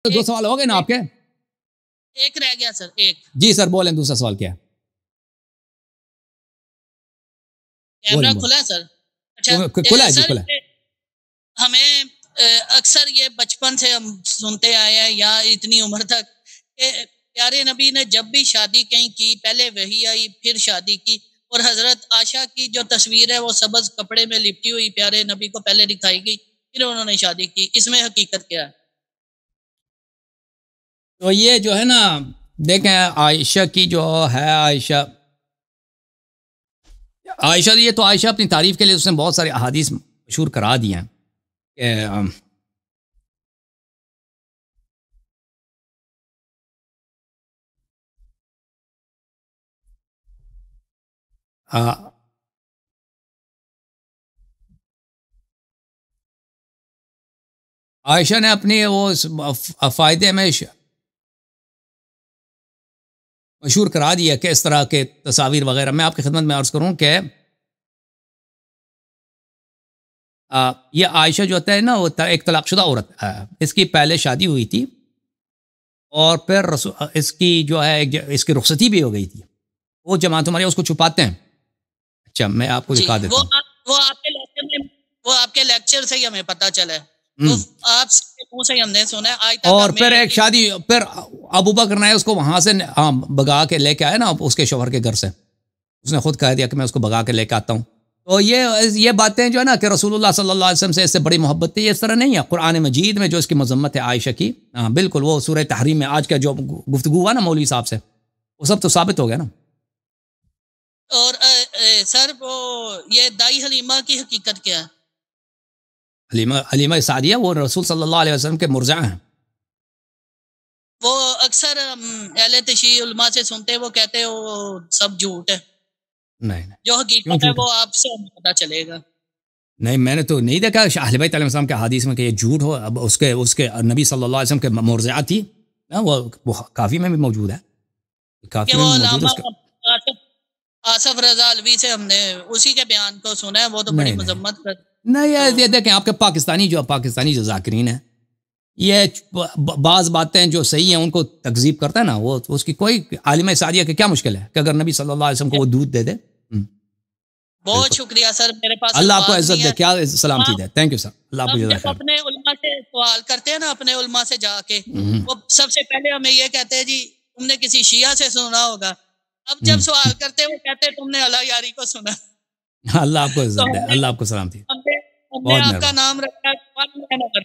دو سوال ہو گئے نا آپ کے؟ ایک رہ گیا سر، ایک. جی سر بولیں، دوسرا سوال کیا ہے؟ کیمرہ کھلا ہے سر؟ اچھا کھلا ہے جی، سر کھلا ہے. ہمیں اکثر یہ بچپن سے ہم سنتے آئے ہیں یا اتنی عمر تک کہ پیارے نبی نے جب بھی شادی کہیں کی پہلے وحی آئی پھر شادی کی، اور حضرت عائشہ کی جو تصویر ہے وہ سبز کپڑے میں لپٹی ہوئی پیارے نبی کو پہلے دکھائی گئی پھر انہوں نے شادی کی. اس میں حقیقت کیا ہے؟ تو یہ جو ہے نا، دیکھیں عائشہ کی جو ہے، عائشہ یہ تو عائشہ اپنی تعریف کے لیے اس نے بہت سارے احادیث مشہور کرا دی ہیں کہ عائشہ نے اپنی وہ فائدے میں مشہور کرا دیا کہ اس طرح کے تصاویر وغیرہ. میں آپ کی خدمت میں عرض کروں کہ یہ عائشہ جو ہوتا ہے نا، وہ ایک طلاق شدہ عورت ہے. اس کی پہلے شادی ہوئی تھی اور پھر اس کی جو ہے اس کی رخصتی بھی ہو گئی تھی. وہ جماعت ہمارے اس کو چھپاتے ہیں. اچھا میں آپ کو دکھا دیتا ہوں. وہ آپ کے لیکچر سے ہی ہمیں پتہ چلا ہے، تو آپ کے منہ سے ہم نے سنا ہے آج تک. اور پھر ایک شادی، پھر ابو بکر نے اس کو وہاں سے بگا کے لے کے آیا نا اس کے شوہر کے گھر سے. اس نے خود کہہ دیا کہ میں اس کو بگا کے لے کے آتا ہوں. تو یہ باتیں جو ہے نا کہ رسول اللہ صلی اللہ علیہ وسلم سے اس سے بڑی محبت تھی، اس طرح نہیں ہے. قرآن مجید میں جو اس کی مذمت ہے عائشہ کی، بالکل وہ سورہ تحریم میں آج کا جو گفتگو ہوا نا مولوی صاحب سے، وہ سب تو ثابت ہو گیا نا. اور سر وہ یہ دائی حلیمہ کی حقیقت کیا ہے؟ حلیمہ سعدیہ وہ رسول صلی اللہ علیہ وسلم کے مرضع ہیں. وہ اکثر اہل تشیع علماء سے سنتے ہیں، وہ کہتے ہیں وہ سب جھوٹ ہے. نہیں جو حقیقت ہے وہ آپ سے ہمیں پتہ چلے گا. نہیں، میں نے تو نہیں دیکھا اہل بیت علیہ السلام کے حدیث میں کہ یہ جھوٹ ہو. اب اس کے نبی صلی اللہ علیہ وسلم کے مرضعات تھی، وہ کافی میں بھی موجود ہے. کافی میں موجود ہے. آصف رضا علوی سے ہم نے اسی کے بیان کو سنا ہے، وہ تو بڑی مذمت کرتے. نہیں یہ دیکھیں آپ کے پاکستانی جو ذاکرین ہیں، یہ بعض باتیں جو صحیح ہیں ان کو تکذیب کرتا ہے نا، وہ اس کی کوئی عالمہ سعدیہ کے کیا مشکل ہے کہ اگر نبی صلی اللہ علیہ وسلم کو وہ دودھ دے دے. بہت شکریہ سر، میرے پاس اللہ آپ کو عزت دے، کیا سلامتی دے. تھینک یو سر، اللہ آپ کو جب اپنے علماء سے سوال کرتے ہیں نا، اپنے علماء سے جا کے، وہ سب سے پہلے ہمیں یہ کہتے ہیں جی تم نے کسی شیعہ سے سنا ہوگا. اب جب سوال کرتے ہیں وہ کہتے ہیں تم نے اللہ یاری کو سنا. اللہ آپ کو عزت دے، اللہ آپ کو سلامتی. ہم نے آپ کا نام رکھا ہے.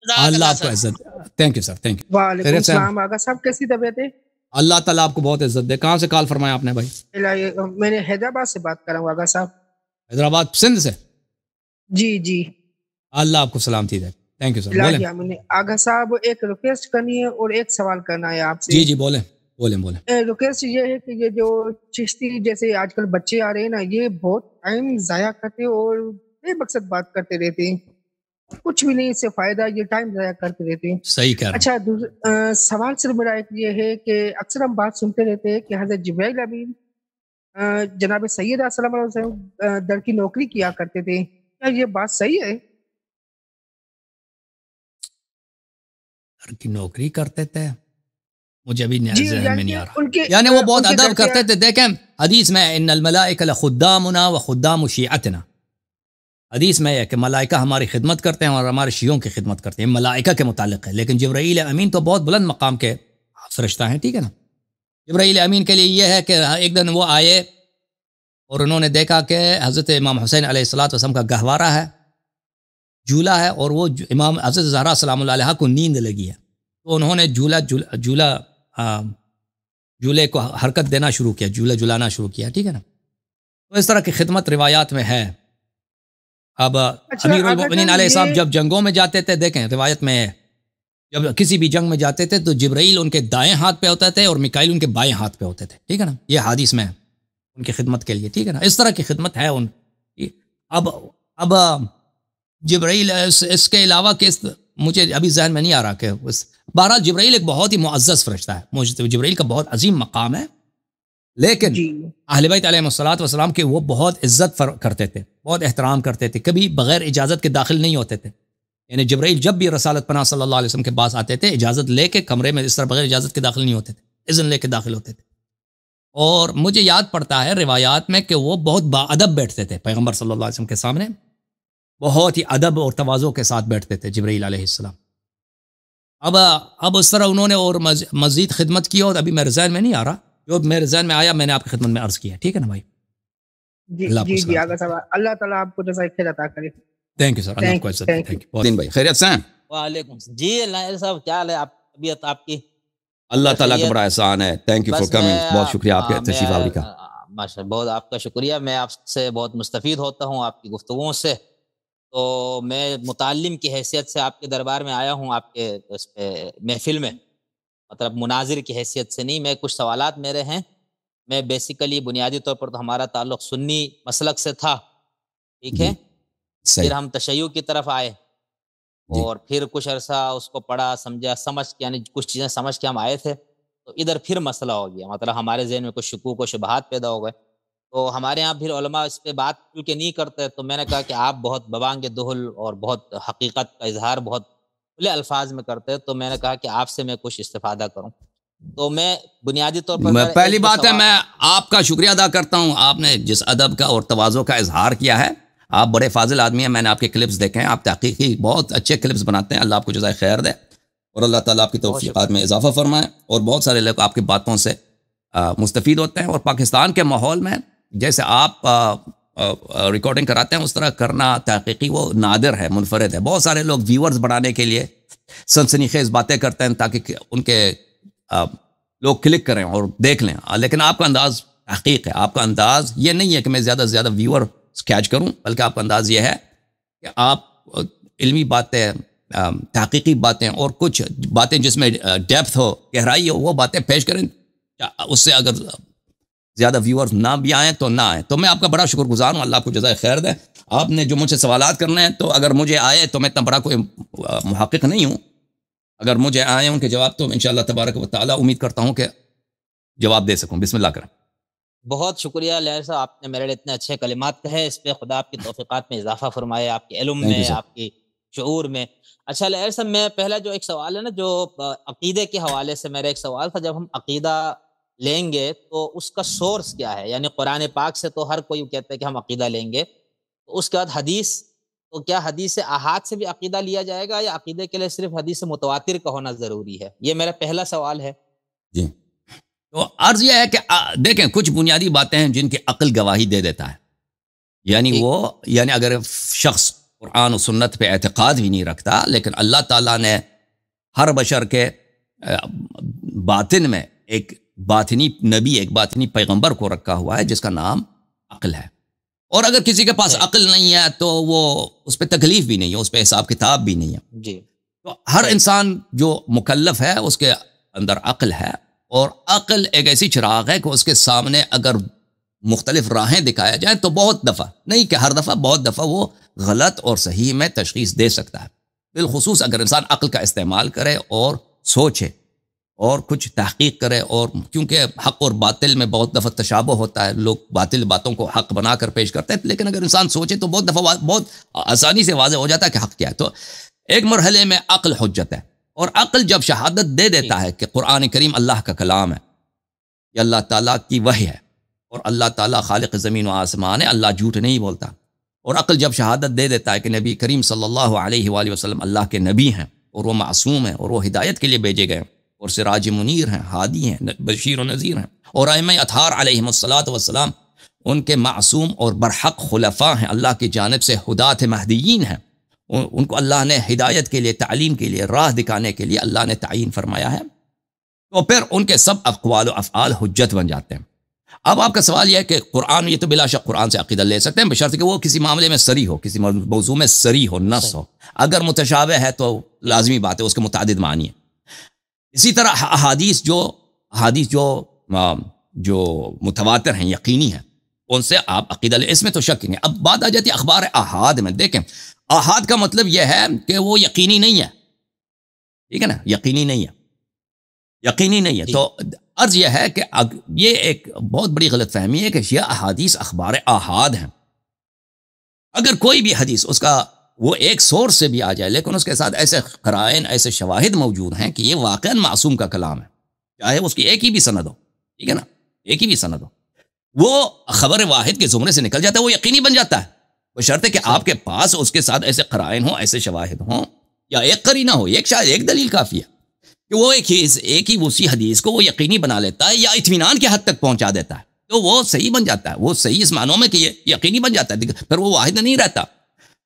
اللہ آپ کو عزت دے. Thank you sir, thank you. وعلیکم السلام. آغا صاحب کیسی طبیعت ہے؟ اللہ تعالیٰ آپ کو بہت عزت دے. کہاں سے کال فرمایا آپ نے بھائی؟ میں نے حیدرآباد سے بات کر رہا ہوں آغا صاحب. حیدرآباد سندھ سے؟ جی. اللہ آپ کو سلامتی دے. تھینک یو سر. بولیں آغا صاحب، ایک ریکویسٹ کرنی ہے اور ایک سوال کرنا ہے آپ سے. جی بولیں. ریکویسٹ یہ ہے کہ یہ جو چشتی جیسے آج کل بچے آ رہے ہیں نا، یہ بہت ٹائم ضائع کرتے اور بے مقصد بات کرتے رہتے ہیں، کچھ بھی نہیں اس سے فائدہ، یہ ٹائم ضائع کرتے رہتے ہیں. صحیح کہہ رہے ہیں. اچھا سوال صرف میرا ایک یہ ہے کہ اکثر ہم بات سنتے رہتے ہیں کہ حضرت جبرائیل امین جناب سید صلی اللہ علیہ وسلم در کی نوکری کیا کرتے تھے، کیا یہ بات صحیح ہے؟ در کی نوکری کرتے تھے؟ مجھے ابھی ذہن میں نہیں آ رہا. یعنی وہ بہت ادب کرتے تھے. دیکھیں حدیث میں ان الملائکہ لخدامنا وخدام شیعتنا، حدیث میں ہے کہ ملائکہ ہماری خدمت کرتے ہیں اور ہمارے شیعوں کی خدمت کرتے ہیں. ملائکہ کے متعلق ہے، لیکن جبرائیل امین تو بہت بلند مقام کے فرشتہ ہیں، ٹھیک ہے نا. جبرائیل امین کے لیے یہ ہے کہ ایک دن وہ آئے اور انہوں نے دیکھا کہ حضرت امام حسین علیہ السلام کا گہوارہ ہے، جھولا ہے، اور وہ امام حضرت زہرا سلام اللہ علیہ کو نیند لگی ہے. تو انہوں نے جھولے کو حرکت دینا شروع کیا، جھولانا شروع کیا، ٹھیک ہے نا. تو اس طرح کی خدمت روایات میں ہے. اب امیر المؤمنین علیہ السلام جب جنگوں میں جاتے تھے، دیکھیں روایت میں ہے، جب کسی بھی جنگ میں جاتے تھے تو جبرائیل ان کے دائیں ہاتھ پہ ہوتے تھے اور میکائیل ان کے بائیں ہاتھ پہ ہوتے تھے، ٹھیک ہے نا. یہ حدیث میں ہے ان کی خدمت کے لیے، ٹھیک ہے نا. اس طرح کی خدمت ہے ان. اب جبرائیل اس کے علاوہ مجھے ابھی ذہن میں نہیں آ رہا کہ بہرحال جبرائیل ایک بہت ہی معزز فرشتہ ہے، جبرائیل کا بہت عظیم مقام ہے، لیکن اہل بیت علیہ الصلوۃ والسلام کے وہ بہت عزت کرتے تھے، بہت احترام کرتے تھے، کبھی بغیر اجازت کے داخل نہیں ہوتے تھے. یعنی جبرائیل جب بھی رسالت پناہ صلی اللہ علیہ وسلم کے پاس آتے تھے اجازت لے کے کمرے میں اس طرح بغیر اجازت کے داخل نہیں ہوتے تھے، اذن لے کے داخل ہوتے تھے. اور مجھے یاد پڑتا ہے روایات میں کہ وہ بہت باادب بیٹھتے تھے پیغمبر صلی اللہ علیہ وسلم کے سامنے، بہت ہی ادب اور تواضع کے ساتھ بیٹھتے تھے جبرائیل علیہ السلام. اب اس طرح انہوں نے اور مزید خدمت کی، اور ابھی میرے ذہن میں نہیں آ رہا، جو میرے ذہن میں آیا میں نے آپ کی خدمت میں عرض کیا. ٹھیک ہے نا بھائی؟ جی آگا صاحب، اللہ تعالیٰ آپ کو جزائے خیر عطا کرے. تھینک یو سر، اللہ کو عزت دے. تھینک یو دین بھائی. خیریت سے ہیں؟ وعلیکم السلام. جی لائر صاحب کیا حال ہے؟ آپ طبیعت آپ کی؟ اللہ تعالیٰ کا بڑا احسان ہے. Thank you for coming. بہت شکریہ آپ کے تشریف آوری کا. ماشاء اللہ، بہت آپ کا شکریہ. میں آپ سے بہت مستفید ہوتا ہوں آپ کی گفتگوؤں سے. تو میں متعلم کی حیثیت سے آپ کے دربار میں آیا ہوں، آپ کے اس پہ محفل میں، مطلب مناظر کی حیثیت سے نہیں. میں کچھ سوالات میرے ہیں. میں بیسیکلی بنیادی طور پر تو ہمارا تعلق سنی مسلک سے تھا، ٹھیک ہے. پھر ہم تشیع کی طرف آئے اور پھر کچھ عرصہ اس کو پڑھا سمجھا، سمجھ کے یعنی کچھ چیزیں سمجھ کے ہم آئے تھے. تو ادھر پھر مسئلہ ہو گیا، مطلب ہمارے ذہن میں کچھ شکوک و شبہات پیدا ہو گئے. تو ہمارے ہاں پھر علماء اس پہ بات کیوں کہ نہیں کرتے. تو میں نے کہا کہ آپ بہت ببانگ دہل اور بہت حقیقت کا اظہار بہت کھلے الفاظ میں کرتے، تو میں نے کہا کہ آپ سے میں کچھ استفادہ کروں. تو میں بنیادی طور پر پہلی بات ہے میں آپ کا شکریہ ادا کرتا ہوں. آپ نے جس ادب کا اور تواضع کا اظہار کیا ہے، آپ بڑے فاضل آدمی ہیں. میں نے آپ کے کلپس دیکھے ہیں، آپ تحقیقی بہت اچھے کلپس بناتے ہیں. اللہ آپ کو جزائے خیر دے اور اللہ تعالیٰ آپ کی توفیقات میں اضافہ فرمائے. اور بہت سارے لوگ آپ کی باتوں سے مستفید ہوتے ہیں. اور پاکستان کے ماحول میں جیسے آپ ریکارڈنگ کراتے ہیں اس طرح کرنا تحقیقی وہ نادر ہے، منفرد ہے. بہت سارے لوگ ویورز بڑھانے کے لیے سنسنی خیز باتیں کرتے ہیں تاکہ ان کے لوگ کلک کریں اور دیکھ لیں. لیکن آپ کا انداز تحقیق ہے. آپ کا انداز یہ نہیں ہے کہ میں زیادہ سے زیادہ ویور کیچ کروں، بلکہ آپ کا انداز یہ ہے کہ آپ علمی باتیں، تحقیقی باتیں اور کچھ باتیں جس میں ڈیپتھ ہو، گہرائی ہو، وہ باتیں پیش کریں. اس سے اگر زیادہ ویورز نہ بھی آئیں تو نہ آئیں. تو میں آپ کا بڑا شکر گزار ہوں. اللہ آپ کو جزائے خیر دے. آپ نے جو مجھ سے سوالات کرنے ہیں تو اگر مجھے آئے تو میں اتنا بڑا کوئی محقق نہیں ہوں. اگر مجھے آئے ان کے جواب تو انشاءاللہ تبارک و تعالی امید کرتا ہوں کہ جواب دے سکوں. بسم اللہ کریں. بہت شکریہ لہر صاحب، آپ نے میرے لیے اتنے اچھے کلمات کہے. اس پہ خدا آپ کی توفیقات میں اضافہ فرمائے، آپ کے علم میں، آپ کی شعور میں. اچھا لہر صاحب، میں پہلا جو ایک سوال ہے نا، جو عقیدے کے حوالے سے میرا ایک سوال تھا. جب ہم عقیدہ لیں گے تو اس کا سورس کیا ہے؟ یعنی قرآن پاک سے تو ہر کوئی کہتا ہے کہ ہم عقیدہ لیں گے. تو اس کے بعد حدیث، تو کیا حدیث احاد سے بھی عقیدہ لیا جائے گا یا عقیدے کے لیے صرف حدیث متواتر کا ہونا ضروری ہے؟ یہ میرا پہلا سوال ہے. جی تو عرض یہ ہے کہ دیکھیں کچھ بنیادی باتیں ہیں جن کی عقل گواہی دے دیتا ہے. یعنی اگر اگر شخص قرآن و سنت پہ اعتقاد بھی نہیں رکھتا، لیکن اللہ تعالیٰ نے ہر بشر کے باطن میں ایک باطنی نبی، ایک باطنی پیغمبر کو رکھا ہوا ہے جس کا نام عقل ہے. اور اگر کسی کے پاس عقل نہیں ہے تو وہ اس پہ تکلیف بھی نہیں ہے، اس پہ حساب کتاب بھی نہیں ہے. جی تو ہر انسان جو مکلف ہے اس کے اندر عقل ہے. اور عقل ایک ایسی چراغ ہے کہ اس کے سامنے اگر مختلف راہیں دکھایا جائیں تو بہت دفعہ، نہیں کہ ہر دفعہ، بہت دفعہ وہ غلط اور صحیح میں تشخیص دے سکتا ہے. بالخصوص اگر انسان عقل کا استعمال کرے اور سوچے اور کچھ تحقیق کرے. اور کیونکہ حق اور باطل میں بہت دفعہ تشابہ ہوتا ہے، لوگ باطل باتوں کو حق بنا کر پیش کرتے ہیں، لیکن اگر انسان سوچے تو بہت دفعہ بہت آسانی سے واضح ہو جاتا ہے کہ حق کیا ہے. تو ایک مرحلے میں عقل حجت ہے. اور عقل جب شہادت دے دیتا ہے کہ قرآن کریم اللہ کا کلام ہے، یہ اللہ تعالیٰ کی وحی ہے، اور اللہ تعالیٰ خالق زمین و آسمان ہے، اللہ جھوٹ نہیں بولتا. اور عقل جب شہادت دے دیتا ہے کہ نبی کریم صلی اللہ علیہ وآلہ وسلم اللہ کے نبی ہیں اور وہ معصوم ہیں اور وہ ہدایت کے لیے بھیجے گئے اور سراج منیر ہیں، ہادی ہیں، بشیر و نذیر ہیں، اور ائمہ اطہار علیہم الصلاۃ والسلام ان کے معصوم اور برحق خلفاء ہیں، اللہ کی جانب سے ہدات مہدیین ہیں. ان کو اللہ نے ہدایت کے لیے، تعلیم کے لیے، راہ دکھانے کے لیے اللہ نے تعین فرمایا ہے. تو پھر ان کے سب اقوال و افعال حجت بن جاتے ہیں. اب آپ کا سوال یہ ہے کہ قرآن، یہ تو بلا شک قرآن سے عقیدہ لے سکتے ہیں بشرط کہ وہ کسی معاملے میں صریح ہو، کسی موضوع میں صریح ہو، نص ہو. اگر متشابہ ہے تو لازمی بات ہے اس کے متعدد معنی ہیں. اسی طرح احادیث جو متواتر ہیں، یقینی ہیں، ان سے آپ عقیدہ لیں، اس میں تو شک نہیں. اب بات آ جاتی ہے اخبار احاد میں. دیکھیں احاد کا مطلب یہ ہے کہ وہ یقینی نہیں ہے، ٹھیک ہے نا، یقینی نہیں ہے. تو عرض یہ ہے کہ یہ ایک بہت بڑی غلط فہمی ہے کہ یہ احادیث اخبار احاد ہیں. اگر کوئی بھی حدیث اس کا وہ ایک سورس سے بھی آ جائے لیکن اس کے ساتھ ایسے قرائن ایسے شواہد موجود ہیں کہ یہ واقعاً معصوم کا کلام ہے، چاہے اس کی ایک ہی بھی سند ہو، ٹھیک ہے نا، ایک ہی بھی سند ہو، وہ خبر واحد کے زمرے سے نکل جاتا ہے، وہ یقینی بن جاتا ہے، بشرطے کہ آپ کے پاس اس کے ساتھ ایسے قرائن ہوں، ایسے شواہد ہوں، یا ایک قرینہ ہو، ایک شاید ایک دلیل کافی ہے کہ وہ ایک ہی اسی حدیث کو وہ یقینی بنا لیتا ہے یا اطمینان کے حد تک پہنچا دیتا ہے، تو وہ صحیح بن جاتا ہے، وہ صحیح اس معنوں میں کہ یہ یقینی بن جاتا ہے، پھر وہ واحد نہیں رہتا۔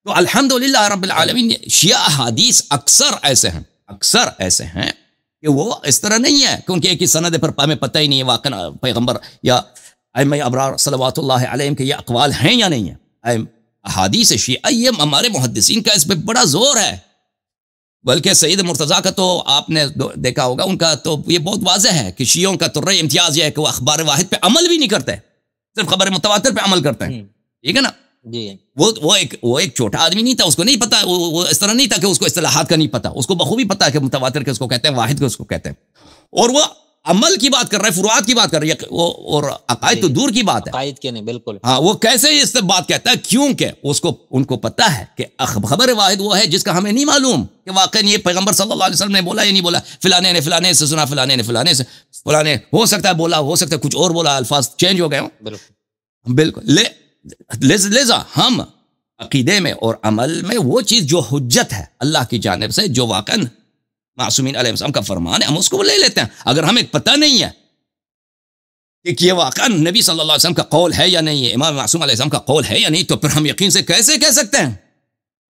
تو الحمدللہ رب العالمین شیعہ احادیث اکثر ایسے ہیں کہ وہ اس طرح نہیں ہے کہ ان کے ایک ہی سند پر ہمیں پتہ ہی نہیں ہے واقعا پیغمبر یا ائمہ ابرار صلوات اللہ علیہم کے یہ اقوال ہیں یا نہیں ہیں۔ احادیث شیعہ یہ ہمارے محدثین کا اس پہ بڑا زور ہے، بلکہ سید مرتضیٰ کا تو آپ نے دیکھا ہوگا، ان کا تو یہ بہت واضح ہے کہ شیعوں کا ترہ امتیاز یہ ہے کہ وہ اخبار واحد پہ عمل بھی نہیں کرتے، صرف خبر متواتر پہ عمل کرتے ہیں، ٹھیک ہے نا۔ جی وہ ایک چھوٹا آدمی نہیں تھا، اس کو نہیں پتا، وہ اس طرح نہیں تھا کہ اس کو اصطلاحات کا نہیں پتا، اس کو بخوبی پتا ہے کہ متواتر کے اس کو کہتے ہیں، واحد کے اس کو کہتے ہیں، اور وہ عمل کی بات کر رہا ہے، فروعات کی بات کر رہی ہے، اور عقائد تو دور کی بات ہے، عقائد کے نہیں، بالکل ہاں۔ وہ کیسے اس سے بات کہتا ہے؟ کیونکہ ان کو پتا ہے کہ خبر واحد وہ ہے جس کا ہمیں نہیں معلوم کہ واقعا یہ پیغمبر صلی اللہ علیہ وسلم نے بولا یا نہیں بولا، فلانے نے فلانے سے سنا، فلانے نے فلانے سے، فلانے ہو سکتا ہے بولا، ہو سکتا ہے کچھ اور بولا، الفاظ چینج ہو گئے ہوں، بالکل۔ لذا ہم عقیدے میں اور عمل میں وہ چیز جو حجت ہے اللہ کی جانب سے، جو واقعا معصومین علیہ السلام کا فرمان ہے، ہم اس کو لے لیتے ہیں۔ اگر ہمیں پتہ نہیں ہے کہ یہ واقعا نبی صلی اللہ علیہ وسلم کا قول ہے یا نہیں ہے، امام معصوم علیہ السلام کا قول ہے یا نہیں، تو پھر ہم یقین سے کیسے کہہ سکتے ہیں؟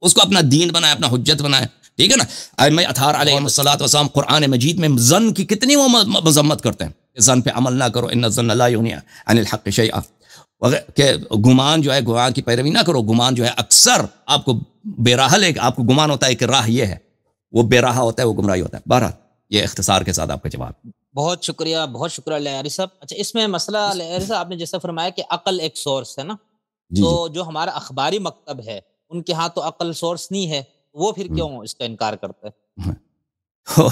اس کو اپنا دین بنائے، اپنا حجت بنائے، ٹھیک ہے نا۔ ائمہ اطہار علیہم السلام قرآن مجید میں ظن کی کتنی وہ مذمت کرتے ہیں کہ ظن پہ عمل نہ کرو، ان الظن لا یغنی عن الحق شیئا، کہ گمان جو ہے، گمان کی پیروی نہ کرو، گمان جو ہے اکثر آپ کو بے راہ لے گا، آپ کو گمان ہوتا ہے کہ راہ یہ ہے، وہ بے راہ ہوتا ہے، وہ گمراہی ہوتا ہے۔ بہرحال یہ اختصار کے ساتھ آپ کا جواب۔ بہت شکریہ لیاری صاحب۔ اچھا، اس میں مسئلہ لیاری صاحب آپ نے جیسا فرمایا کہ عقل ایک سورس ہے نا، تو جو ہمارا اخباری مکتب ہے ان کے ہاں تو عقل سورس نہیں ہے، وہ پھر کیوں اس کا انکار کرتا ہے؟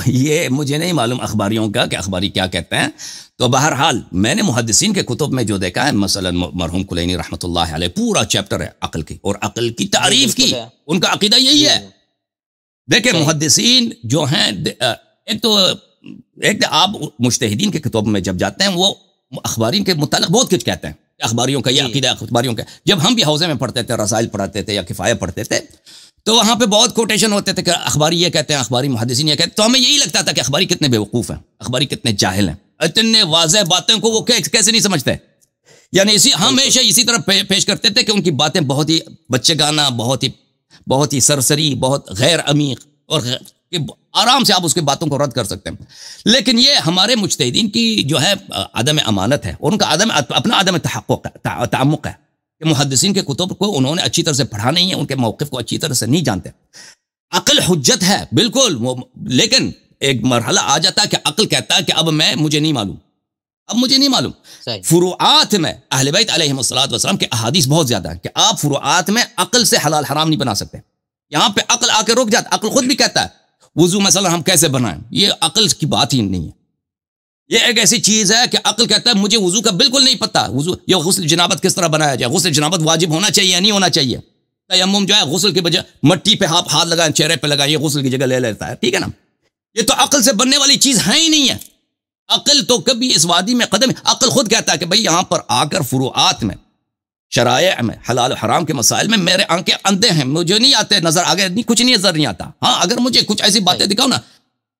یہ مجھے نہیں معلوم اخباریوں کا کہ اخباری کیا کہتے ہیں، تو بہرحال میں نے محدثین کے کتب میں جو دیکھا ہے، مثلا مرحوم کلینی رحمۃ اللہ علیہ پورا چیپٹر ہے عقل کی، اور عقل کی تعریف کی، ان کا عقیدہ یہی ہے۔ دیکھیں محدثین جو ہیں، ایک آپ مجتہدین کے کتب میں جب جاتے ہیں وہ اخبارین کے متعلق بہت کچھ کہتے ہیں، اخباریوں کا یہ عقیدہ، اخباریوں کا۔ جب ہم بھی حوزے میں پڑھتے تھے، رسائل پڑھتے تھے یا کفایہ پڑھتے تھے، تو وہاں پہ بہت کوٹیشن ہوتے تھے کہ اخباری یہ کہتے ہیں، اخباری محدثین یہ کہتے ہیں، تو ہمیں یہی لگتا تھا کہ اخباری کتنے بیوقوف ہیں، اخباری کتنے جاہل ہیں، اتنے واضح باتوں کو وہ کیسے نہیں سمجھتے، یعنی ہمیشہ اسی طرح پیش کرتے تھے کہ ان کی باتیں بہت ہی بچے گانا، بہت ہی سرسری، بہت غیر عمیق، اور کہ آرام سے آپ اس کی باتوں کو رد کر سکتے ہیں۔ لیکن یہ ہمارے مجتہدین کی جو ہے عدم امانت ہے، اور ان کا اپنا عدم تعمق ہے کہ محدثین کے کتب کو انہوں نے اچھی طرح سے پڑھا نہیں ہے، ان کے موقف کو اچھی طرح سے نہیں جانتے۔ عقل حجت ہے بالکل، لیکن ایک مرحلہ آ جاتا ہے کہ عقل کہتا ہے کہ اب مجھے نہیں معلوم۔ فروعات میں اہل بیت علیہم السلام کے احادیث بہت زیادہ ہیں کہ آپ فروعات میں عقل سے حلال حرام نہیں بنا سکتے۔ یہاں پہ عقل آ کے رک جاتا، عقل خود بھی کہتا ہے وضو مثلا ہم کیسے بنائیں، یہ عقل کی بات ہی نہیں ہے۔ یہ ایک ایسی چیز ہے کہ عقل کہتا ہے مجھے وضو کا بالکل نہیں پتہ، وضو یا غسل جنابت کس طرح بنایا جائے، غسل جنابت واجب ہونا چاہیے یا نہیں ہونا چاہیے، تیمم جو ہے غسل کے بجائے مٹی پہ ہاتھ لگائیں، چہرے پہ لگائیں، یہ غسل کی جگہ لے لیتا ہے، ٹھیک ہے نا۔ یہ تو عقل سے بننے والی چیز ہے ہی نہیں ہے۔ عقل تو کبھی اس وادی میں قدم، عقل خود کہتا ہے کہ بھئی یہاں پر آ کر فروعات میں، شرائع میں، حلال و حرام کے مسائل میں میرے آنکھیں اندھے ہیں، مجھے نہیں آتے نظر، آگے کچھ نہیں نظر نہیں آتا۔ ہاں اگر مجھے کچھ ایسی باتیں دکھاؤ نا،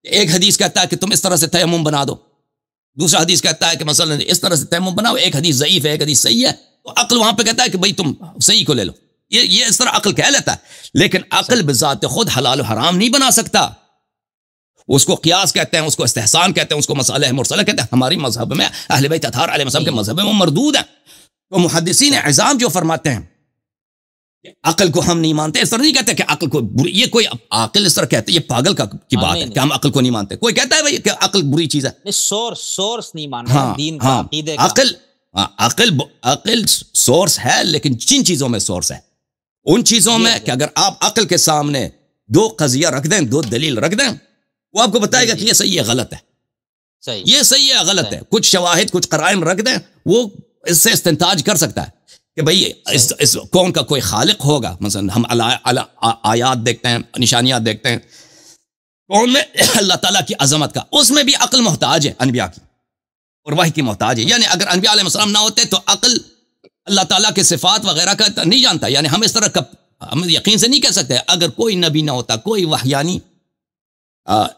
ایک حدیث کہتا ہے کہ تم اس طرح سے تیمم بنا دو، دوسرا حدیث کہتا ہے کہ مثلا اس طرح سے تیمم بناؤ، ایک حدیث ضعیف ہے، ایک حدیث صحیح ہے، تو عقل وہاں پہ کہتا ہے کہ بھئی تم صحیح کو لے لو، یہ اس طرح عقل کہہ لیتا ہے۔ لیکن عقل بذات خود حلال و حرام نہیں بنا سکتا، اس کو قیاس کہتے ہیں، اس کو استحسان کہتے ہیں، اس کو مسئلہ مرسلہ کہتے ہیں۔ ہماری مذہب میں اہل بیت اطہار علیہ السلام کے مذہب میں وہ مردود ہیں۔ تو محدثین اعظام جو فرماتے ہیں کہ عقل کو ہم نہیں مانتے، اس طرح نہیں کہتے کہ عقل کو یہ کوئی عقل اس طرح کہتے، یہ پاگل کی بات ہے کہ ہم عقل کو نہیں مانتے۔ کوئی کہتا ہے بھائی کہ عقل بری چیز ہے، سورس نہیں ماننا دین کا، عقیدے کا۔ عقل سورس ہے، لیکن جن چیزوں میں سورس ہے، ان چیزوں میں کہ اگر آپ عقل کے سامنے دو قضیہ رکھ دیں، دو دلیل رکھ دیں، وہ آپ کو بتائے گا کہ یہ صحیح ہے غلط ہے، یہ صحیح ہے غلط ہے۔ کچھ شواہد، کچھ قرائن رکھ دیں، وہ اس سے استنتاج کر سکتا ہے کہ بھئی اس کون کا کوئی خالق ہوگا. مثلا ہم آیات دیکھتے ہیں, نشانیات دیکھتے ہیں کون میں اللہ تعالیٰ کی عظمت کا, اس میں بھی عقل محتاج ہے انبیاء کی اور وحی کی محتاج ہے. یعنی اگر انبیاء علیہ السلام نہ ہوتے تو عقل اللہ تعالیٰ کے صفات وغیرہ کا نہیں جانتا. یعنی ہم اس طرح ہم یقین سے نہیں کہہ سکتے اگر کوئی نبی نہ ہوتا, کوئی وحیانی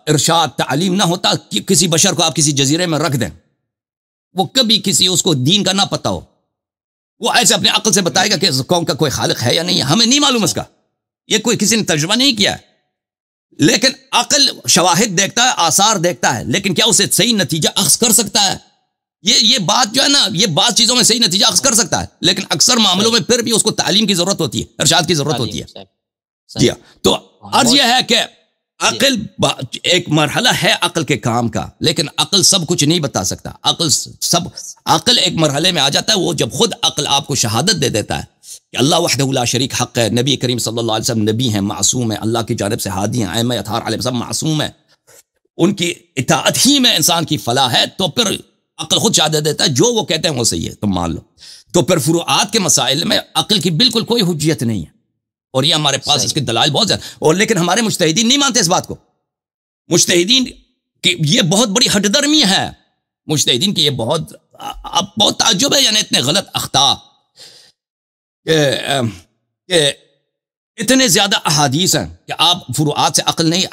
ارشاد تعلیم نہ ہوتا, کسی بشر کو آپ کسی جزیرے میں رکھ دیں, وہ کبھی کسی اس کو دین کا نہ پتہ ہو, وہ ایسے اپنے عقل سے بتائے گا کہ قوم کا کوئی خالق ہے یا نہیں, ہمیں نہیں معلوم اس کا, یہ کوئی کسی نے ترجمہ نہیں کیا ہے. لیکن عقل شواہد دیکھتا ہے, آثار دیکھتا ہے, لیکن کیا اسے صحیح نتیجہ اخذ کر سکتا ہے؟ یہ بات جو ہے نا, یہ بعض چیزوں میں صحیح نتیجہ اخذ کر سکتا ہے, لیکن اکثر معاملوں میں پھر بھی اس کو تعلیم کی ضرورت ہوتی ہے, ارشاد کی ضرورت ہوتی ہے. جی تو عرض یہ ہے کہ عقل ایک مرحلہ ہے عقل کے کام کا, لیکن عقل سب کچھ نہیں بتا سکتا. عقل ایک مرحلے میں آ جاتا ہے وہ جب خود عقل آپ کو شہادت دے دیتا ہے کہ اللہ وحدہ لا شریک حق ہے, نبی کریم صلی اللہ علیہ وسلم نبی ہیں, معصوم ہیں, اللہ کی جانب سے ہادی ہیں, ائمہ اطہار علیہ السلام معصوم ہیں, ان کی اطاعت ہی میں انسان کی فلاح ہے, تو پھر عقل خود شہادت دیتا ہے جو وہ کہتے ہیں وہ صحیح ہے, تم مان لو. تو پھر فروعات کے مسائل میں عقل کی بالکل کوئی حجیت نہیں ہے, اور یہ ہمارے پاس اس کے دلائل بہت زیادہ, اور لیکن ہمارے مجتہدین نہیں مانتے اس بات کو. مجتہدین کی یہ بہت بڑی ہٹ درمی ہے, مجتہدین کی یہ بہت تعجب ہے, یعنی اتنے غلط اخطاء کہ اتنے زیادہ احادیث ہیں کہ آپ فروعات سے عقل نہیں,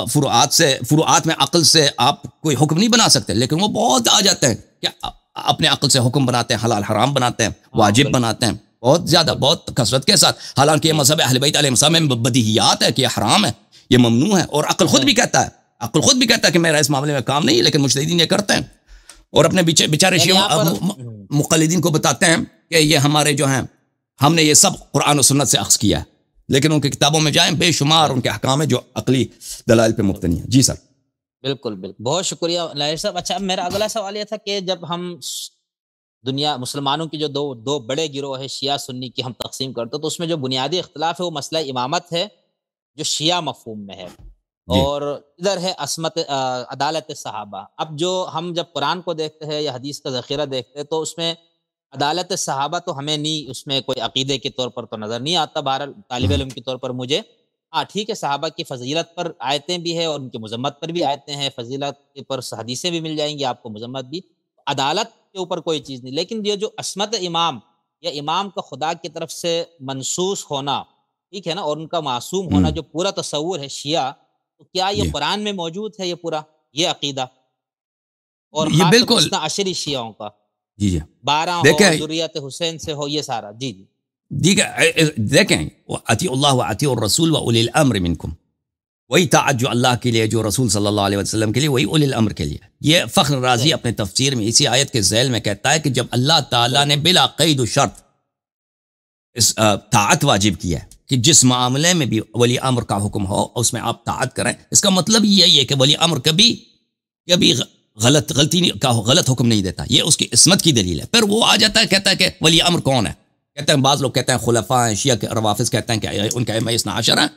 فروعات میں عقل سے آپ کوئی حکم نہیں بنا سکتے, لیکن وہ بہت آ جاتے ہیں کہ اپنے عقل سے حکم بناتے ہیں, حلال حرام بناتے ہیں, واجب بناتے ہیں, بہت زیادہ, بہت کثرت کے ساتھ. حالانکہ یہ مذہب اہل بیت علیہ السلام میں بدیہیات ہے کہ یہ حرام ہے, یہ ممنوع ہے, اور عقل خود بھی کہتا ہے کہ میرا اس معاملے میں کام نہیں ہے, لیکن مجتہدین یہ کرتے ہیں اور اپنے بیچارے مقلدین کو بتاتے ہیں کہ یہ ہمارے جو ہیں, ہم نے یہ سب قرآن و سنت سے اخذ کیا ہے, لیکن ان کی کتابوں میں جائیں بے شمار ان کے احکام ہیں جو عقلی دلائل پہ مبتنی ہیں. جی سر. بالکل بہت شکریہ لاہر صاحب. اچھا, میرا اگلا سوال یہ تھا کہ جب ہم دنیا مسلمانوں کی جو دو بڑے گروہ ہے شیعہ سنی کی ہم تقسیم کرتے تو اس میں جو بنیادی اختلاف ہے وہ مسئلہ امامت ہے جو شیعہ مفہوم میں ہے, اور ادھر ہے عصمت عدالت صحابہ. اب جو ہم جب قرآن کو دیکھتے ہیں یا حدیث کا ذخیرہ دیکھتے ہیں تو اس میں عدالت صحابہ تو ہمیں نہیں, اس میں کوئی عقیدے کے طور پر تو نظر نہیں آتا, بہرحال طالب علم کے طور پر مجھے ہاں ٹھیک ہے, صحابہ کی فضیلت پر آیتیں بھی ہیں اور ان کی مذمت پر بھی آیتیں ہیں, فضیلت پر حدیثیں بھی مل جائیں گی آپ کو, مذمت بھی, عدالت کے اوپر کوئی چیز نہیں. لیکن یہ جو عصمت امام یا امام کا خدا کی طرف سے منصوص ہونا, ٹھیک ہے نا, اور ان کا معصوم ہونا جو پورا تصور ہے شیعہ, تو کیا یہ قرآن میں موجود ہے یہ پورا یہ عقیدہ, اور یہ بالکل عشری شیعوں کا جی 12 ہو, ذریت حسین سے ہو, یہ سارا. جی دیکھیں, اطیعوا اللہ واطیعوا الرسول واولی الامر منکم, وہی طاعت جو اللہ کے لیے, جو رسول صلی اللہ علیہ وسلم کے لیے, وہی اولی الامر کے لیے. یہ فخر رازی اپنے تفسیر میں اسی آیت کے ذیل میں کہتا ہے کہ جب اللہ تعالیٰ نے بلا قید و شرط اس طاعت واجب کیا ہے کہ جس معاملے میں بھی ولی امر کا حکم ہو اس میں آپ طاعت کریں, اس کا مطلب یہی ہے کہ ولی امر کبھی غلط حکم نہیں دیتا, یہ اس کی عصمت کی دلیل ہے. پھر وہ آ جاتا ہے, کہتا ہے کہ ولی امر کون ہے, کہتے ہیں بعض لوگ کہتے ہیں خلفاء ہیں, شیعہ کے روافظ کہتے ہیں کہ ان کا ائمہ اثنا عشر ہیں,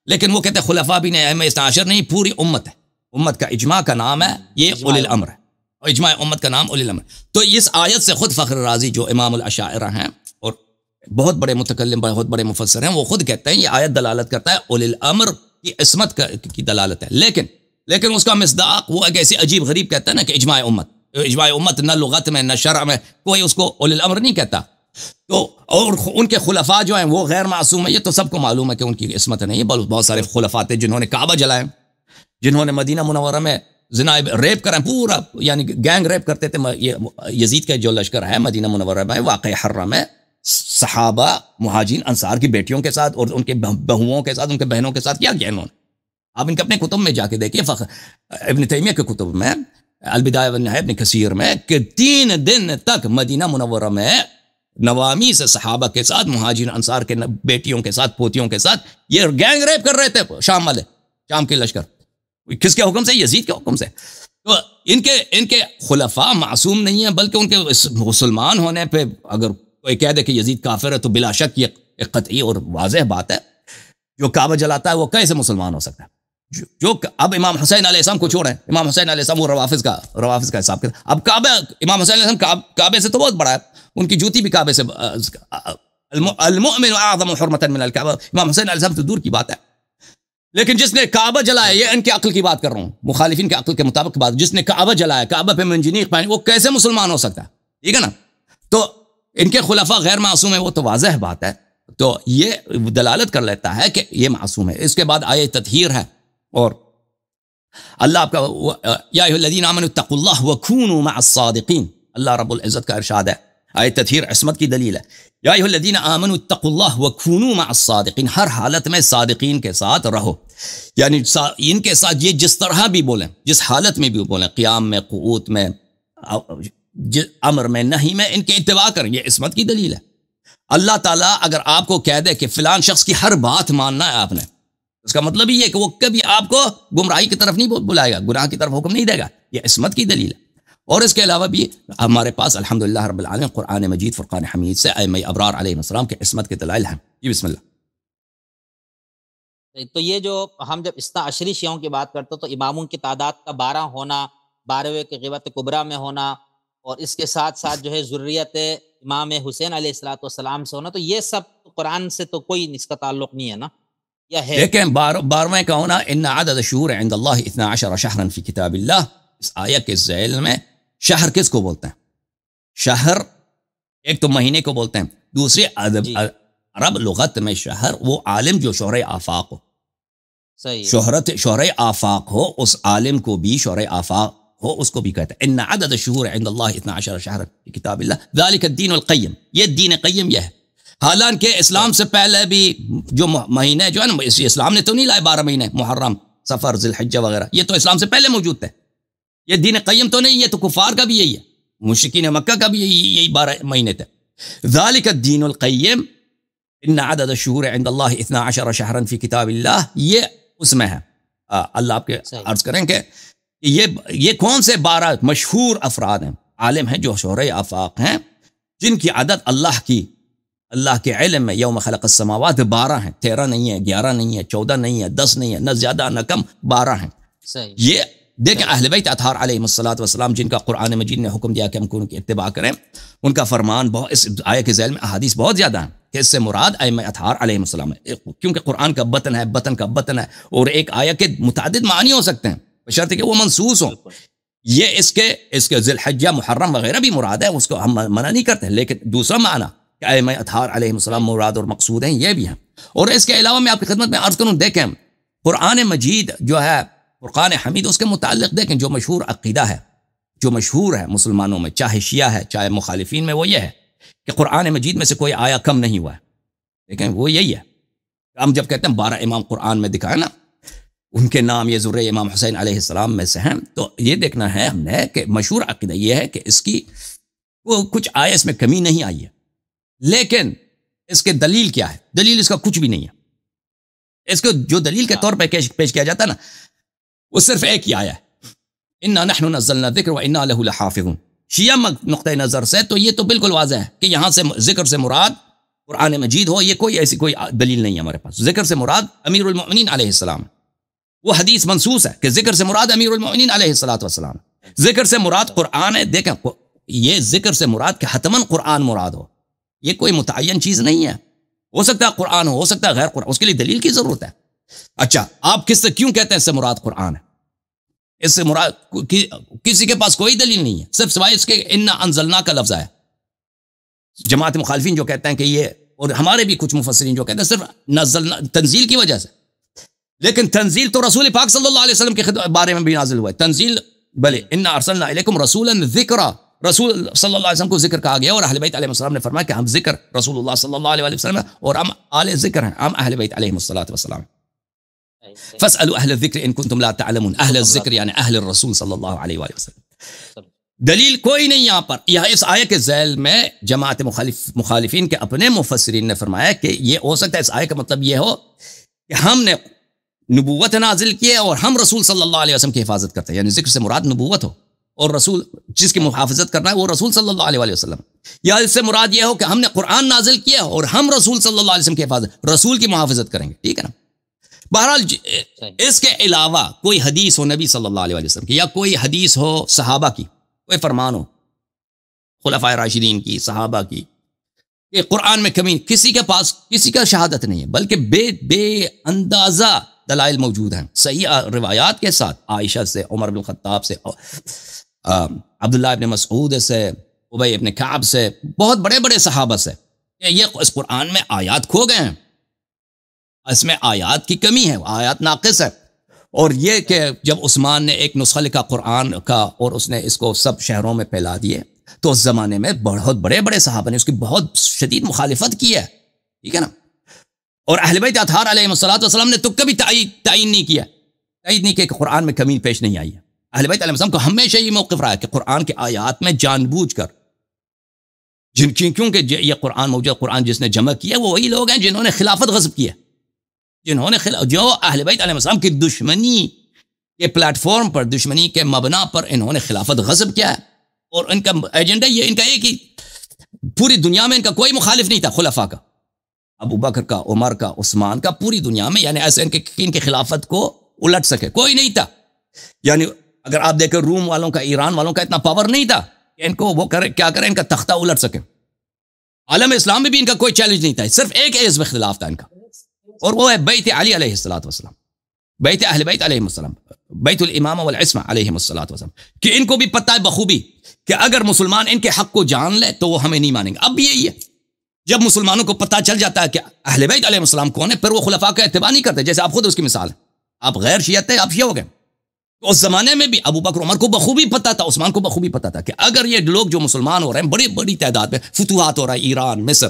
لیکن وہ کہتے ہیں خلفاء بھی نہیں, ائمہ اثنا عشر نہیں, پوری امت ہے, امت کا اجماع کا نام ہے یہ اولی الامر ہے, اور اجماع امت کا نام اولی الامر. تو اس آیت سے خود فخر رازی جو امام الاشاعرہ ہیں اور بہت بڑے متکلم, بہت بڑے مفسر ہیں, وہ خود کہتے ہیں یہ آیت دلالت کرتا ہے اولی الامر کی عصمت کی دلالت ہے. لیکن اس کا مصداق وہ ایک ایسی عجیب غریب کہتا ہے نا کہ اجماع امت نہ لغت میں نہ شرع میں کوئی اس کو اولی الامر نہیں کہتا. تو اور ان کے خلفاء جو ہیں وہ غیر معصوم ہیں, یہ تو سب کو معلوم ہے کہ ان کی عصمت نہیں ہے. بہت سارے خلفاء تھے جنہوں نے کعبہ جلائے, جنہوں نے مدینہ منورہ میں زنا ریپ کریں, پورا یعنی گینگ ریپ کرتے تھے. یہ یزید کا جو لشکر ہے مدینہ منورہ میں واقع حرہ میں صحابہ مہاجرین انصار کی بیٹیوں کے ساتھ اور ان کے بہوؤں کے ساتھ, ان کے بہنوں کے ساتھ کیا کیا انہوں نے. آپ ان کے اپنے کتب میں جا کے دیکھیے, ابن تیمیہ کے کتب میں, البدایہ والنہایہ ابن کثیر میں, کہ 3 دن تک مدینہ منورہ میں نوامی سے صحابہ کے ساتھ, مہاجرین انصار کے بیٹیوں کے ساتھ, پوتیوں کے ساتھ یہ گینگ ریپ کر رہے تھے شام والے, شام کے لشکر. کس کے حکم سے؟ یزید کے حکم سے. تو ان کے خلفاء معصوم نہیں ہیں, بلکہ ان کے مسلمان ہونے پہ اگر کوئی کہہ دے کہ یزید کافر ہے تو بلا شک یہ ایک قطعی اور واضح بات ہے. جو کعبہ جلاتا ہے وہ کیسے مسلمان ہو سکتا ہے؟ جو اب امام حسین علیہ السلام کو چھوڑیں, امام حسین علیہ السلام وہ روافظ کا حساب کرتا. اب کعبہ, امام حسین علیہ السلام کعبے سے تو بہت بڑا ہے, ان کی جوتی بھی کعبے سے المؤمن اعظم حرمتا من الکعبہ، امام حسین علیہ السلام تو دور کی بات ہے، لیکن جس نے کعبہ جلایا، یہ ان کی عقل کی بات کر رہا ہوں، مخالفین کے عقل کے مطابق بات، جس نے کعبہ جلایا، کعبہ پہ منجنیق پہنی، وہ کیسے مسلمان ہو سکتا ہے؟ ٹھیک ہے نا؟ تو ان کے خلفاء غیر معصوم ہیں، وہ تو واضح بات ہے، تو یہ دلالت کر لیتا ہے کہ یہ معصوم ہے۔ اس کے بعد آیہ تطہیر ہے، اور اللہ آپ کا یا ایھا الذین آمنوا اتقوا اللہ وکونوا مع الصادقین، اللہ رب العزت کا ارشاد ہے، آیہ تطہیر عصمت کی دلیل ہے، یا ایھا الذین آمنوا اتقوا اللہ وکونوا مع الصادقین، ہر حالت میں صادقین کے ساتھ رہو، یعنی ان کے ساتھ یہ جس طرح بھی بولیں، جس حالت میں بھی بولیں، قیام میں، قعود میں، امر میں، نہی میں، ان کے اتباع کریں، یہ عصمت کی دلیل ہے۔ اللہ تعالیٰ اگر آپ کو کہہ دے کہ فلان شخص کی ہر بات ماننا ہے آپ نے، اس کا مطلب یہ ہے کہ وہ کبھی آپ کو گمراہی کی طرف نہیں بلائے گا، گناہ کی طرف حکم نہیں دے گا، یہ عصمت کی دلیل ہے۔ اور اس کے علاوہ بھی ہمارے پاس الحمدللہ رب العالمین قرآن مجید فرقان حمید سے ائمہ ابرار علیہ السلام کے عصمت کے دلائل ہیں۔ جی بسم اللہ۔ تو یہ جو ہم جب اثنا عشری شیعوں کی بات کرتے تو اماموں کی تعداد کا 12 ہونا، 12ویں کے غیبت کبریٰ میں ہونا، اور اس کے ساتھ ساتھ جو ہے ذریت امام حسین علیہ السلام سے ہونا، تو یہ سب قرآن سے تو کوئی اس کا تعلق نہیں ہے نا، یا ہے؟ لیکن 12ویں کا ہونا، ان عدد الشہور عند اللہ 12 شہرا فی کتاب اللہ، اس آیہ کے ذیل میں شہر کس کو بولتے ہیں؟ شہر ایک تو مہینے کو بولتے ہیں، دوسری عرب لغت میں شہر وہ عالم جو شہر آفاق ہو، شہر آفاق ہو، اس عالم کو بھی شہر آفاق ہو، اس کو بھی کہتے ہیں ان عدد الشہور عند اللہ 12 شہرا فی کتاب اللہ ذالک الدین القیم، یہ دین قیم یہ ہے۔ حالانکہ اسلام سے پہلے بھی جو مہینے جو ہے نا، اسلام نے تو نہیں لائے 12 مہینے، محرم، صفر، ذی الحجہ وغیرہ، یہ تو اسلام سے پہلے موجود تھے، یہ دین قیم تو نہیں، یہ تو کفار کا بھی یہی ہے، مشرکین مکہ کا بھی یہی 12 مہینے تھے۔ ذالک الدین القیم ان عدد الشہور عند اللہ 12 شہرا فی کتاب اللہ، یہ اس میں ہے۔ اللہ آپ کے عرض کریں کہ یہ کون سے 12 مشہور افراد ہیں، عالم ہیں جو شہر آفاق ہیں، جن کی عدد اللہ کے علم میں یوم خلق السماوات 12 ہیں، 13 نہیں ہے، 11 نہیں ہے، 14 نہیں ہے، 10 نہیں ہے، نہ زیادہ نہ کم، 12 ہیں۔ یہ دیکھیں اہل بیت اطہار علیہ السلام جن کا قرآن مجید نے حکم دیا کہ ہم ان کی اتباع کریں، ان کا فرمان بہت، اس آیہ کے ذیل میں احادیث بہت زیادہ ہیں کہ اس سے مراد ائمہ اطہار علیہ السلام ہے، کیونکہ قرآن کا بطن ہے، بطن کا بطن ہے، اور ایک آیہ کے متعدد معنی ہو سکتے ہیں بشرط کہ وہ منصوص ہوں۔ یہ اس کے ذی الحجہ، محرم وغیرہ بھی مراد ہے، اس کو ہم منع نہیں کرتے، لیکن دوسرا معنی کہ ائمہ اطہار علیہ السلام مراد اور مقصود ہیں، یہ بھی ہیں۔ اور اس کے علاوہ میں آپ کی خدمت میں عرض کروں، دیکھیں قرآن مجید جو ہے، فرقان حمید، اس کے متعلق دیکھیں جو مشہور عقیدہ ہے، جو مشہور ہے مسلمانوں میں، چاہے شیعہ ہے چاہے مخالفین میں، وہ یہ ہے کہ قرآن مجید میں سے کوئی آیا کم نہیں ہوا ہے۔ لیکن وہ یہی ہے، ہم جب کہتے ہیں 12 امام قرآن میں دکھائے نا، ان کے نام یہ ذریہ امام حسین علیہ السلام میں سے ہیں، تو یہ دیکھنا ہے ہم نے کہ مشہور عقیدہ یہ ہے کہ اس کی وہ کچھ آئے، اس میں کمی نہیں آئی ہے، لیکن اس کے دلیل کیا ہے؟ دلیل اس کا کچھ بھی نہیں ہے۔ اس کو جو دلیل کے طور پہ پیش کیا جاتا ہے نا، وہ صرف ایک ہی آیا ہے، انا نحن نزلنا الذکر وانا له لحافظون۔ شیعہ نقطہ نظر سے تو یہ تو بالکل واضح ہے کہ یہاں سے ذکر سے مراد قرآن مجید ہو، یہ کوئی ایسی کوئی دلیل نہیں ہے ہمارے پاس۔ ذکر سے مراد امیر المؤمنین علیہ السلام، وہ حدیث منصوص ہے کہ ذکر سے مراد امیر المؤمنین علیہ السلام، ذکر سے مراد قرآن ہے۔ دیکھیں یہ ذکر سے مراد کہ حتماً قرآن مراد ہو، یہ کوئی متعین چیز نہیں ہے، ہو سکتا ہے قرآن ہو سکتا ہے غیر قرآن، اس کے لیے دلیل کی ضرورت ہے۔ اچھا آپ کس سے کیوں کہتے ہیں اس سے مراد قرآن ہے؟ اس سے مراد کسی کے پاس کوئی دلیل نہیں ہے، صرف سوائے اس کے انا انزلنا کا لفظ ہے۔ جماعت مخالفین جو کہتے ہیں کہ یہ، اور ہمارے بھی کچھ مفسرین جو کہتے ہیں صرف نزلنا تنزیل کی وجہ سے، لیکن تنزیل تو رسول پاک صلی اللہ علیہ وسلم کے بارے میں بھی نازل ہوا ہے۔ تنزیل بلے انا ارسلنا الیکم رسولا ذکرا، رسول صلی اللہ علیہ وسلم کو ذکر کہا گیا، اور اہل بیت علیہ السلام نے فرمایا کہ ہم ذکر رسول اللہ صلی اللہ علیہ وسلم اور ہم آل ذکر ہیں، ہم اہل بیت علیہ السلام۔ فاسألوا اہل الذکر ان کنتم لا تعلمون، اہل الذکر یعنی اہل الرسول صلی اللہ علیہ وسلم۔ دلیل کوئی نہیں یہاں پر۔ یہاں اس آیے کے ذیل میں جماعت مخالفین کے اپنے مفسرین نے فرمایا کہ یہ ہو سکتا ہے اس آیے کا مطلب یہ ہو کہ ہم نے نبوت نازل کی ہے اور ہم رسول صلی اللہ علیہ وسلم کی حفاظت کرتے ہیں، یعنی ذکر سے مراد نبوت ہو، اور رسول جس کی محافظت کرنا ہے وہ رسول صلی اللہ علیہ وسلم، یا اس سے مراد یہ ہو کہ ہم نے قرآن نازل کیا اور ہم رسول صلی اللہ علیہ وسلم کی حفاظت، رسول کی محافظت کریں گے، ٹھیک ہے نا۔ بہرحال اس کے علاوہ کوئی حدیث ہو نبی صلی اللہ علیہ وسلم کی، یا کوئی حدیث ہو صحابہ کی، کوئی فرمان ہو خلفائے راشدین کی، صحابہ کی، کہ قرآن میں کمی، کسی کے پاس کسی کا شہادت نہیں ہے، بلکہ بے اندازہ دلائل موجود ہیں صحیح روایات کے ساتھ، عائشہ سے، عمر بن الخطاب سے، عبداللہ ابن مسعود سے، ابی ابن کعب سے، بہت بڑے بڑے صحابہ سے، کہ یہ اس قرآن میں آیات کھو گئے ہیں، اس میں آیات کی کمی ہے، آیات ناقص ہے۔ اور یہ کہ جب عثمان نے ایک نسخہ لکھا قرآن کا اور اس نے اس کو سب شہروں میں پھیلا دیے، تو اس زمانے میں بہت بڑے بڑے صحابہ نے اس کی بہت شدید مخالفت کی ہے، ٹھیک ہے نا۔ اور اہل بیت اطہار علیہ السلام نے تو کبھی تعین نہیں کیا، تائید نہیں کیا کہ قرآن میں کمی پیش نہیں آئی ہے۔ اہل بیت علیہ السلام کو ہمیشہ یہ موقف رہا ہے کہ قرآن کے آیات میں جان بوجھ کر کیونکہ یہ قرآن موجود قرآن جس نے جمع کیا وہ وہی لوگ ہیں جنہوں نے خلافت غصب کیا، جو اہل بیت علیہ السلام کی دشمنی کے پلیٹ فارم پر، دشمنی کے مبنا پر انہوں نے خلافت غصب کیا ہے، اور ان کا ایجنڈا یہ، ان کا ایک ہی، پوری دنیا میں ان کا کوئی مخالف نہیں تھا خلفاء کا، ابو بکر کا، عمر کا، عثمان کا، پوری دنیا میں یعنی ایسے ان کی خلافت کو الٹ سکے کوئی نہیں تھا۔ یعنی اگر آپ دیکھیں روم والوں کا، ایران والوں کا اتنا پاور نہیں تھا کہ ان کو وہ کرے کیا کریں، ان کا تختہ الٹ سکے۔ عالم اسلام میں بھی ان کا کوئی چیلنج نہیں تھا، صرف ایک حزب اختلاف تھا ان کا، اور وہ ہے بیت علی علیہ السلام، بیت اہل بیت علیہ السلام، بیت الامامہ والعصمہ علیہ السلام، کہ ان کو بھی پتہ ہے بخوبی کہ اگر مسلمان ان کے حق کو جان لے تو وہ ہمیں نہیں مانیں گے۔ اب بھی یہی ہے، جب مسلمانوں کو پتہ چل جاتا ہے کہ اہل بیت علیہ السلام کون ہے، پھر وہ خلفاء کا اتباع نہیں کرتے، جیسے آپ خود اس کی مثال ہے، آپ غیر شیعہ تھے، آپ شیعہ ہو گئے۔ تو اس زمانے میں بھی ابو بکر عمر کو بخوبی پتہ تھا، عثمان کو بخوبی پتہ تھا کہ اگر یہ لوگ جو مسلمان ہو رہے ہیں بڑی بڑی تعداد میں، فتوحات ہو رہا ہے، ایران، مصر،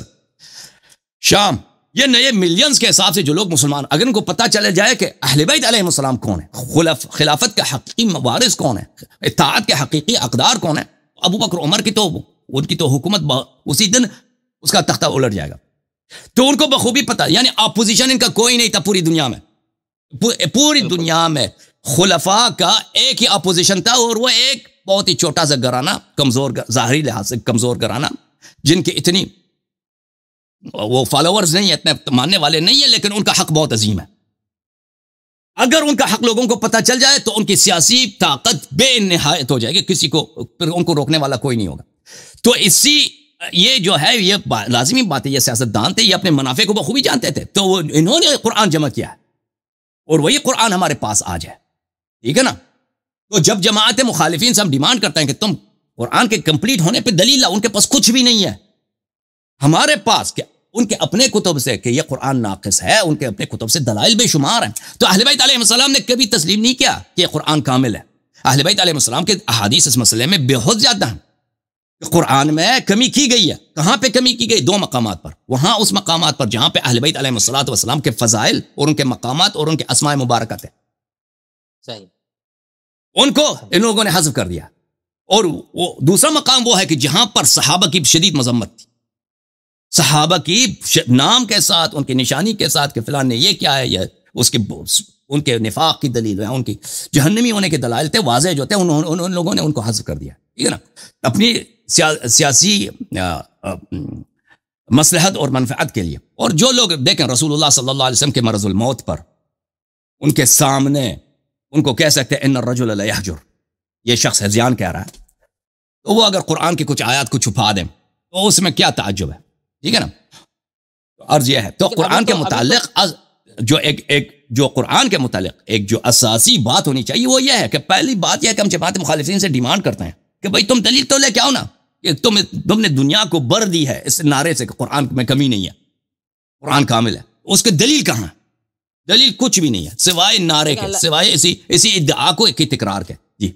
شام، یہ نئے ملینز کے حساب سے جو لوگ مسلمان، اگر ان کو پتہ چلے جائے کہ اہل بیت علیہ السلام کون ہے، خلافت کے حقیقی وارث کون ہے، اطاعت کے حقیقی اقدار کون ہے، ابو بکر عمر کی تو ان کی تو حکومت اسی دن اس کا تختہ الٹ جائے گا۔ تو ان کو بخوبی پتہ، یعنی اپوزیشن ان کا کوئی نہیں تھا پوری دنیا میں، پوری دنیا میں خلفاء کا ایک ہی اپوزیشن تھا، اور وہ ایک بہت ہی چھوٹا سا گھرانہ، کمزور، ظاہری لحاظ سے کمزور گھرانہ، جن کی اتنی وہ فالوورز نہیں ہیں، اتنے ماننے والے نہیں ہیں، لیکن ان کا حق بہت عظیم ہے۔ اگر ان کا حق لوگوں کو پتہ چل جائے تو ان کی سیاسی طاقت بے نہایت ہو جائے گی، کسی کو پھر ان کو روکنے والا کوئی نہیں ہوگا۔ تو یہ جو ہے یہ لازمی بات ہے، یہ سیاستدان تھے، یہ اپنے منافع کو بخوبی جانتے تھے، تو انہوں نے قرآن جمع کیا ہے، اور وہی قرآن ہمارے پاس آ جائے، ٹھیک ہے نا۔ تو جب جماعت مخالفین سے ہم ڈیمانڈ کرتے ہیں کہ تم قرآن کے کمپلیٹ ہونے پہ دلیل لاؤ، ان کے پاس کچھ بھی نہیں ہے، ہمارے پاس کیا ان کے اپنے کتب سے کہ یہ قرآن ناقص ہے، ان کے اپنے کتب سے دلائل بے شمار ہیں۔ تو اہل بیت علیہ السلام نے کبھی تسلیم نہیں کیا کہ یہ قرآن کامل ہے۔ اہل بیت علیہ السلام کے احادیث اس مسئلے میں بہت زیادہ ہیں کہ قرآن میں کمی کی گئی ہے۔ کہاں پہ کمی کی گئی؟ دو مقامات پر، وہاں اس مقامات پر جہاں پہ اہل بیت علیہ السلام کے فضائل اور ان کے مقامات اور ان کے اسماء مبارکہ تھے، صحیح، ان کو ان لوگوں نے حذف کر دیا۔ اور وہ دوسرا مقام وہ ہے کہ جہاں پر صحابہ کی شدید مذمت تھی، صحابہ کی نام کے ساتھ، ان کی نشانی کے ساتھ کہ فلان نے یہ کیا ہے، یہ ان کے نفاق کی دلیل ہے، ان کی جہنمی ہونے کے دلائل تھے واضح جو تھے، ان لوگوں نے ان کو حذف کر دیا، ٹھیک ہے نا، اپنی سیاسی مصلحت اور منفعت کے لیے۔ اور جو لوگ دیکھیں رسول اللہ صلی اللہ علیہ وسلم کے مرض الموت پر ان کے سامنے ان کو کہہ سکتے ہیں ان الرجل لیہجر، یہ شخص ہذیان کہہ رہا ہے، تو وہ اگر قرآن کی کچھ آیات کو چھپا دیں تو اس میں کیا تعجب ہے، ٹھیک ہے نا۔ عرض یہ ہے تو قرآن کے متعلق جو قرآن کے متعلق ایک جو اساسی بات ہونی چاہیے وہ یہ ہے کہ پہلی بات یہ ہے کہ ہم جماعت مخالفین سے ڈیمانڈ کرتے ہیں کہ بھائی تم دلیل تو لے کے آؤ نا، کہ تم نے دنیا کو بر دی ہے اس نعرے سے کہ قرآن میں کمی نہیں ہے، قرآن کامل ہے، اس کے دلیل کہاں ہے؟ دلیل کچھ بھی نہیں ہے سوائے نعرے کے، سوائے اسی ادعا کو کی تکرار کے۔ جی